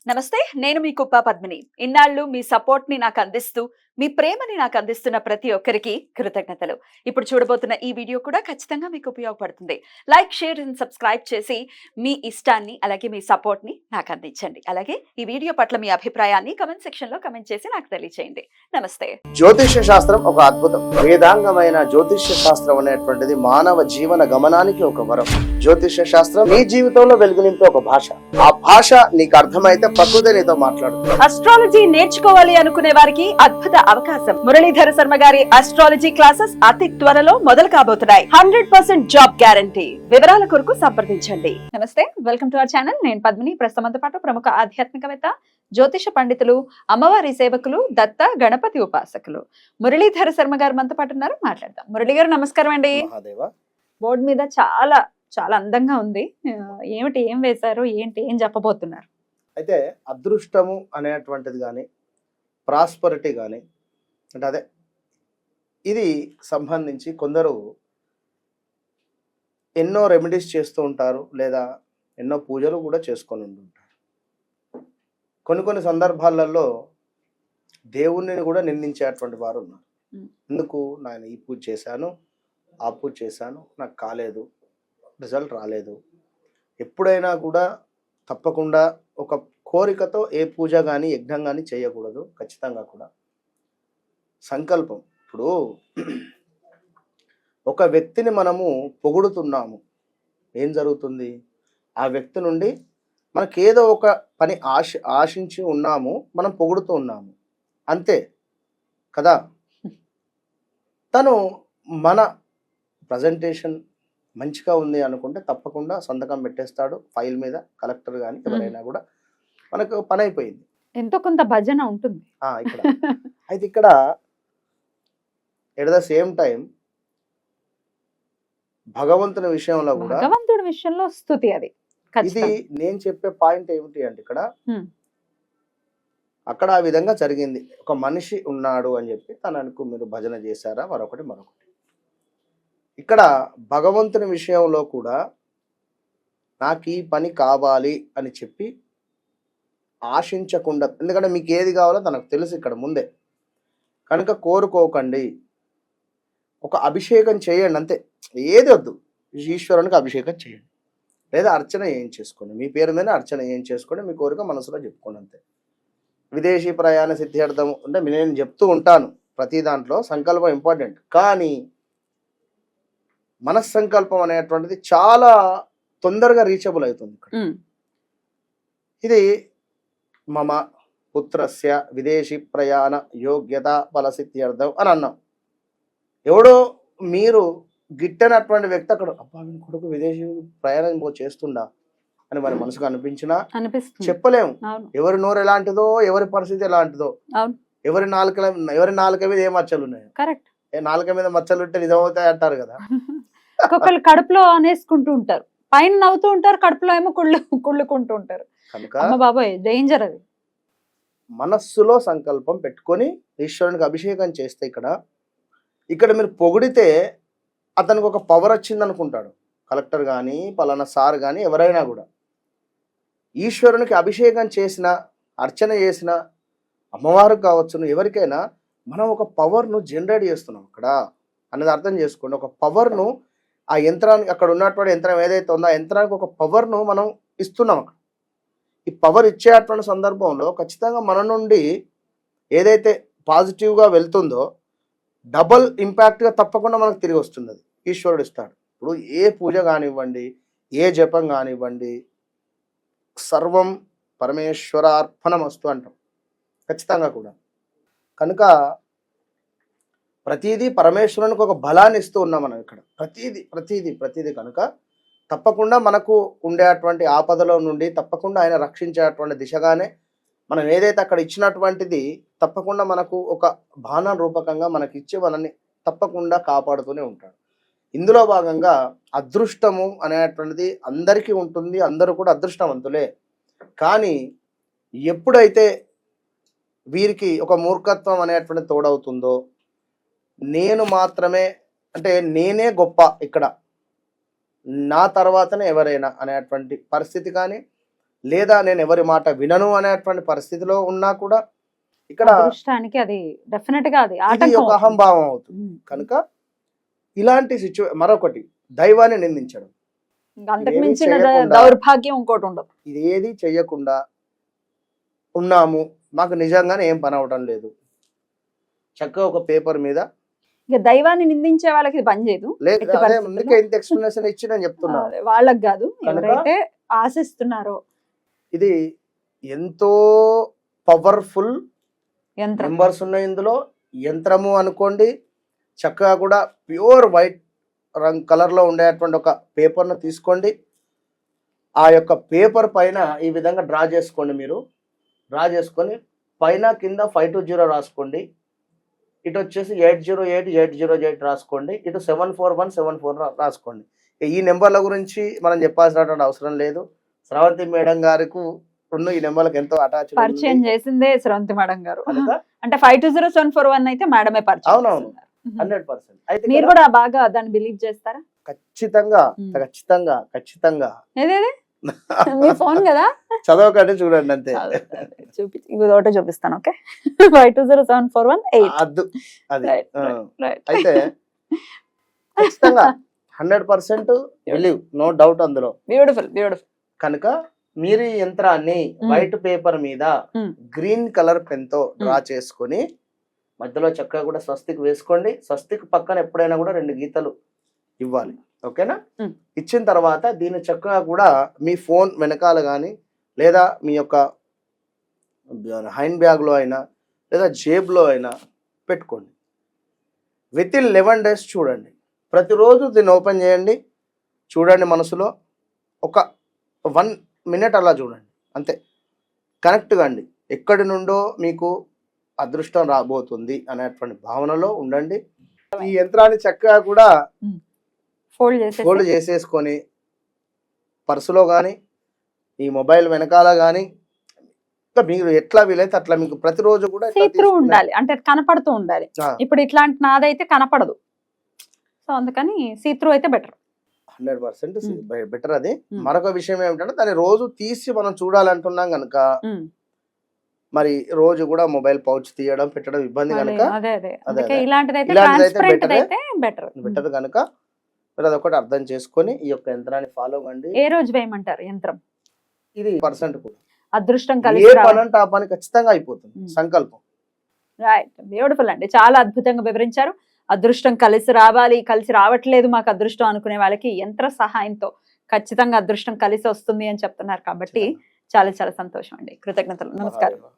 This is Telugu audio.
నమస్తే, నేను మీ కుప్ప పద్మిని. ఇన్నాళ్ళు మీ సపోర్ట్‌ని నాకందిస్తూ, మీ ప్రేమని నాకందిస్తున్న ప్రతి ఒక్కరికి కృతజ్ఞతలు. ఇప్పుడు చూడబోతున్న ఈ వీడియో కూడా ఖచ్చితంగా మీకు ఉపయోగపడుతుంది. లైక్, షేర్ అండ్ సబ్స్క్రైబ్ చేసి మీ ఇష్టాన్ని అలాగే మీ సపోర్ట్‌ని నాకందించండి. అలాగే ఈ వీడియో పట్ల మీ అభిప్రాయాన్ని కామెంట్ సెక్షన్‌లో కామెంట్ చేసి నాకు తెలియజేయండి. నమస్తే. జ్యోతిష్య శాస్త్రం ఒక అద్భుతం. వేదాంగమైన జ్యోతిష్య శాస్త్రం అనేటువంటిది మానవ జీవన గమనానికి ఒక వరం. జ్యోతిష్య శాస్త్రం నీ జీవితంలో వెలుగునింపే ఒక భాష. ఆ భాష నీకు అర్థమైతే ప్రకృతి నీతో మాట్లాడుతుంది. అస్ట్రాలజీ నేర్చుకోవాలి అనుకునే వారికి అద్భుత అవకాశం. మురళీధర శర్మ గారి అస్ట్రాలజీ క్లాసెస్ అతి త్వరలో మొదలు కాబోతున్నాయి. 100% జాబ్ గ్యారంటీ. వివరాల కొరకు సంప్రదించండి. నమస్తే, వెల్కమ్ టు అవర్ ఛానల్. నేను పద్మిని. ప్రస్తుతంతో పాటు ప్రముఖ ఆధ్యాత్మికవేత్త, జ్యోతిష పండితులు, అమ్మవారి సేవకులు, దత్త గణపతి ఉపాసకులు మురళీధర శర్మ గారు మనతో పాటు ఉన్నారు. మాట్లాడదాం. మురళి గారు నమస్కారం అండి. బోర్డు మీద చాలా చాలా అందంగా ఉంది. ఏమిటి, ఏం వేశారు, ఏంటి, ఏం చెప్పబోతున్నారు? అయితే అదృష్టము అనేటువంటిది కానీ, ప్రాస్పరిటీ కానీ, అంటే అదే ఇది సంబంధించి కొందరు ఎన్నో రెమెడీస్ చేస్తూ ఉంటారు, లేదా ఎన్నో పూజలు కూడా చేసుకొని ఉంటుంటారు. కొన్ని సందర్భాలలో దేవుణ్ణి కూడా నిందించేటువంటి వారు ఉన్నారు. ఎందుకు నేను ఈ పూజ చేశాను, ఆ పూజ చేశాను, నాకు కాలేదు, రిజల్ట్ రాలేదు. ఎప్పుడైనా కూడా తప్పకుండా ఒక కోరికతో ఏ పూజ కానీ యజ్ఞం కానీ చేయకూడదు. ఖచ్చితంగా కూడా సంకల్పం. ఇప్పుడు ఒక వ్యక్తిని మనము పొగుడుతున్నాము, ఏం జరుగుతుంది? ఆ వ్యక్తి నుండి మనకేదో ఒక పని ఆశించి ఉన్నాము, మనం పొగుడుతూ ఉన్నాము, అంతే కదా. తను మన ప్రజెంటేషన్ మంచిగా ఉంది అనుకుంటే తప్పకుండా సంతకం పెట్టేస్తాడు ఫైల్ మీద, కలెక్టర్ కానీ ఎవరైనా కూడా. మనకు పని అయిపోయింది. ఎంతో కొంత భజన ఉంటుంది ఇక్కడ. అయితే ఇక్కడ ఎట్ ద సేమ్ టైం భగవంతుని విషయంలో కూడా, భగవంతుడి విషయంలో స్తుతి. అది ఇది నేను చెప్పే పాయింట్ ఏమిటి అంటే, ఇక్కడ అక్కడ ఆ విధంగా జరిగింది. ఒక మనిషి ఉన్నాడు అని చెప్పి తనకు మీరు భజన చేశారా, మరొకటి. ఇక్కడ భగవంతుని విషయంలో కూడా నాకు ఈ పని కావాలి అని చెప్పి ఆశించకుండా, ఎందుకంటే మీకు ఏది కావాలో తనకు తెలుసు ఇక్కడ ముందే, కనుక కోరుకోకండి. ఒక అభిషేకం చేయండి అంతే, ఏది వద్దు. ఈశ్వరునికి అభిషేకం చేయండి, లేదా అర్చన ఏం చేసుకోండి, మీ పేరు మీద అర్చన ఏం చేసుకోండి, మీ కోరిక మనసులో చెప్పుకోండి అంతే. విదేశీ ప్రయాణ సిద్ధార్థం అంటే నేను చెప్తూ ఉంటాను, ప్రతి దాంట్లో సంకల్పం ఇంపార్టెంట్. కానీ మనస్సంకల్పం అనేటువంటిది చాలా తొందరగా రీచబుల్ అవుతుంది ఇక్కడ. ఇది మమ పుత్రస్య విదేశీ ప్రయాణ యోగ్యత ఫలసిద్ధ్యర్థం అని అన్నాం. ఎవడో మీరు గిట్టనటువంటి వ్యక్తి అక్కడ, అబ్బా వీని కొడుకు విదేశీ ప్రయాణం చేస్తుండా అని మన మనసుకు అనిపించినా చెప్పలేము. ఎవరి నోరు ఎలాంటిదో, ఎవరి పరిస్థితి ఎలాంటిదో, ఎవరి నాలుక మీద ఏ మచ్చలు ఉన్నాయో. కరెక్ట్. నాలుక మీద మచ్చలు ఉంటే నిజమవుతాయి అంటారు కదా. ఒక్కొక్కరు కడుపులో అనేసుకుంటూ ఉంటారు, పైన నవ్వుతూ ఉంటారు, కడుపులో ఏమో కుళ్ళుకుంటూ ఉంటారు. కనుక బాబాయ్ డేంజర్ అది. మనస్సులో సంకల్పం పెట్టుకొని ఈశ్వరునికి అభిషేకం చేస్తే ఇక్కడ మీరు పొగిడితే అతనికి ఒక పవర్ వచ్చింది అనుకుంటాడు. కలెక్టర్ కానీ, పలానా సార్ కానీ, ఎవరైనా కూడా ఈశ్వరునికి అభిషేకం చేసిన, అర్చన చేసిన, అమ్మవారు కావచ్చును, ఎవరికైనా మనం ఒక పవర్ను జనరేట్ చేస్తున్నాం అక్కడ అనేది అర్థం చేసుకోండి. ఒక పవర్ను ఆ యంత్రానికి, అక్కడ ఉన్నటువంటి యంత్రం ఏదైతే ఉందో ఆ యంత్రానికి ఒక పవర్ను మనం ఇస్తున్నాం అక్కడ. ఈ పవర్ ఇచ్చేటువంటి సందర్భంలో ఖచ్చితంగా మన నుండి ఏదైతే పాజిటివ్గా వెళ్తుందో డబల్ ఇంపాక్ట్గా తప్పకుండా మనకు తిరిగి వస్తుంది. అది ఈశ్వరుడు ఇస్తాడు. ఇప్పుడు ఏ పూజ కానివ్వండి, ఏ జపం కానివ్వండి, సర్వం పరమేశ్వరార్పణమస్తు అంటాం ఖచ్చితంగా కూడా. కనుక ప్రతిదీ పరమేశ్వరునికి ఒక బలాన్ని ఇస్తూ ఉన్నాం మనం ఇక్కడ. ప్రతిదీ కనుక తప్పకుండా మనకు ఉండేటువంటి ఆపదలో నుండి తప్పకుండా ఆయన రక్షించేటువంటి దిశగానే మనం ఏదైతే అక్కడ ఇచ్చినటువంటిది తప్పకుండా మనకు ఒక బాణ రూపకంగా మనకి ఇచ్చి మనల్ని తప్పకుండా కాపాడుతూనే ఉంటాడు. ఇందులో భాగంగా అదృష్టము అనేటువంటిది అందరికీ ఉంటుంది, అందరూ కూడా అదృష్టవంతులే. కానీ ఎప్పుడైతే వీరికి ఒక మూర్ఖత్వం అనేటువంటిది తోడవుతుందో, నేను మాత్రమే, అంటే నేనే గొప్ప ఇక్కడ, నా తర్వాతనే ఎవరైనా అనేటువంటి పరిస్థితి కానీ, లేదా నేను ఎవరి మాట వినను అనేటువంటి పరిస్థితిలో ఉన్నా కూడా ఇక్కడ అదృష్టానికి అది డెఫినెట్ గా అది ఇది ఆటంకం ఒక అవుతుంది. అహంభావం అవుతుంది. ఉమ్. కనుక ఇలాంటి మరొకటి దైవాన్ని నిందించడం. ఇంకా అంతకు ఇదేమీ మించిన చేయకుండా- దౌర్భాగ్యం ఇంకోటి ఉండదు. ఇది ఏది చెయ్యకుండా ఉన్నాము, మాకు నిజంగానే ఏం పని అవడం లేదు, చక్కగా ఒక పేపర్ మీద ఇక దైవాన్ని నిందించే వాళ్ళకి ఇది పని చేయదు. లేదు ఎట్టి అదే పరిస్థితుల్లో. ముందుకే ఇంత ఎక్స్ప్లెనేషన్ ఇచ్చి నేను చెప్తున్నా. అదే, వాళ్ళకి కాదు, కనుక- ఎవరైతే ఆశిస్తున్నారో ఇది ఎంతో పవర్ఫుల్ యంత్రం. నెంబర్స్ ఉన్నాయి ఇందులో. యంత్రము అనుకోండి, చక్కగా కూడా ప్యూర్ వైట్ కలర్లో ఉండేటువంటి ఒక పేపర్ను తీసుకోండి. ఆ యొక్క పేపర్ పైన ఈ విధంగా డ్రా చేసుకోండి. మీరు డ్రా చేసుకొని పైన కింద 520 రాసుకోండి. ఇటు వచ్చేసి 808 రాసుకోండి. ఇటు 74174 రాసుకోండి. ఈ నెంబర్ల గురించి మనం చెప్పాల్సినటువంటి అవసరం లేదు. స్రవంతి మేడం గారికి ఉన్న ఈ నెంబర్లకు ఎంతో అటాచ్ పరిచయం చేసిందే స్రవంతి మేడం గారు. కనుక అంటే 520741 అయితే మేడమే పరిచయం అవునవును. చేస్తున్నారు. 100%. అయితే మీరు ఇక్కడ కూడా బాగా దాన్ని బిలీవ్ చేస్తారా? ఖచ్చితంగా ఉమ్. ఖచ్చితంగా ఖచ్చితంగా ఏదేది మీ ఫోన్ కదా, చదవకండి, చూడండి అంతే. చూపి ఇది ఒకటే చూపిస్తాను. ఓకే 520741 అద్దు అది. Right, ఆ. right. అయితే ఖచ్చితంగా 100% బిలీవ్, నో డౌట్ అందులో. Beautiful beautiful. కనుక మీరు ఈ యంత్రాన్ని వైట్ పేపర్ మీద Hmm. గ్రీన్ కలర్ పెన్ తో డ్రా చేసుకొని మధ్యలో చక్కగా కూడా స్వస్తిక్ వేసుకోండి. స్వస్తిక్ పక్కన ఎప్పుడైనా కూడా 2 గీతలు ఇవ్వాలి. ఓకేనా? Hmm. ఇచ్చిన తర్వాత దీన్ని చక్కగా కూడా మీ ఫోన్ వెనకాల కానీ లేదా మీ యొక్క హ్యాండ్ బ్యాగ్లో అయినా లేదా జేబులో అయినా పెట్టుకోండి. విత్ ఇన్ 11 days చూడండి. ప్రతిరోజు దీన్ని ఓపెన్ చేయండి, చూడండి, మనసులో ఒక 1 minute అలా చూడండి, అంతే. కనెక్ట్ కండి. ఎక్కడి నుండో మీకు అదృష్టం రాబోతుంది అనేటువంటి భావనలో ఉండండి. ఈ యంత్రాన్ని చక్కగా కూడా ఫోల్డ్ చేసి ఫోల్డ్ చేసేసుకొని పర్సులో కానీ ఈ మొబైల్ వెనకాల కానీ మీరు ఎట్లా వీలైతే అట్లా మీకు ప్రతిరోజు కూడా ఇట్లా సీత్రూ తీసుకునే- ఉండాలి, అంటే కనపడుతూ ఉండాలి. ఆ, ఇప్పుడు ఇట్లాంటి నాదైతే కనపడదు, సో అందుకని సీత్రూ అయితే బెటర్. 100% Hmm. బెటర్ అది. Hmm. మరొక విషయం ఏమిటంటే దాన్ని రోజు తీసి మనం చూడాలంటున్నాం కనుక మరి రోజు కూడా మొబైల్ పౌచ్ తీయడం పెట్టడం ఇబ్బంది కనుక అదే అదే, అదే, అందుకే అదే. ఇలాంటిదైతే ఇలాంటిదైతే ట్రాన్స్పరెంట్ better. అయితే బెటర్. బెటర్ కనుక మీరు అదొకటి అర్థం చేసుకొని ఈ యొక్క యంత్రాన్ని ఫాలో కండి. ఏ రోజు వేయమంటారు యంత్రం? ఇది పర్సెంట్ కూడా అదృష్టం ఏ కలిసి పని అంటే ఆ పని ఖచ్చితంగా అయిపోతుంది. Hmm. సంకల్పం. రైట్, బ్యూటిఫుల్ అండి, చాలా అద్భుతంగా వివరించారు. అదృష్టం కలిసి రావాలి, కలిసి రావట్లేదు మాకు అదృష్టం అనుకునే వాళ్ళకి యంత్ర సహాయంతో ఖచ్చితంగా అదృష్టం కలిసి వస్తుంది అని చెప్తున్నారు కాబట్టి చాలా చాలా సంతోషం అండి. కృతజ్ఞతలు, నమస్కారం.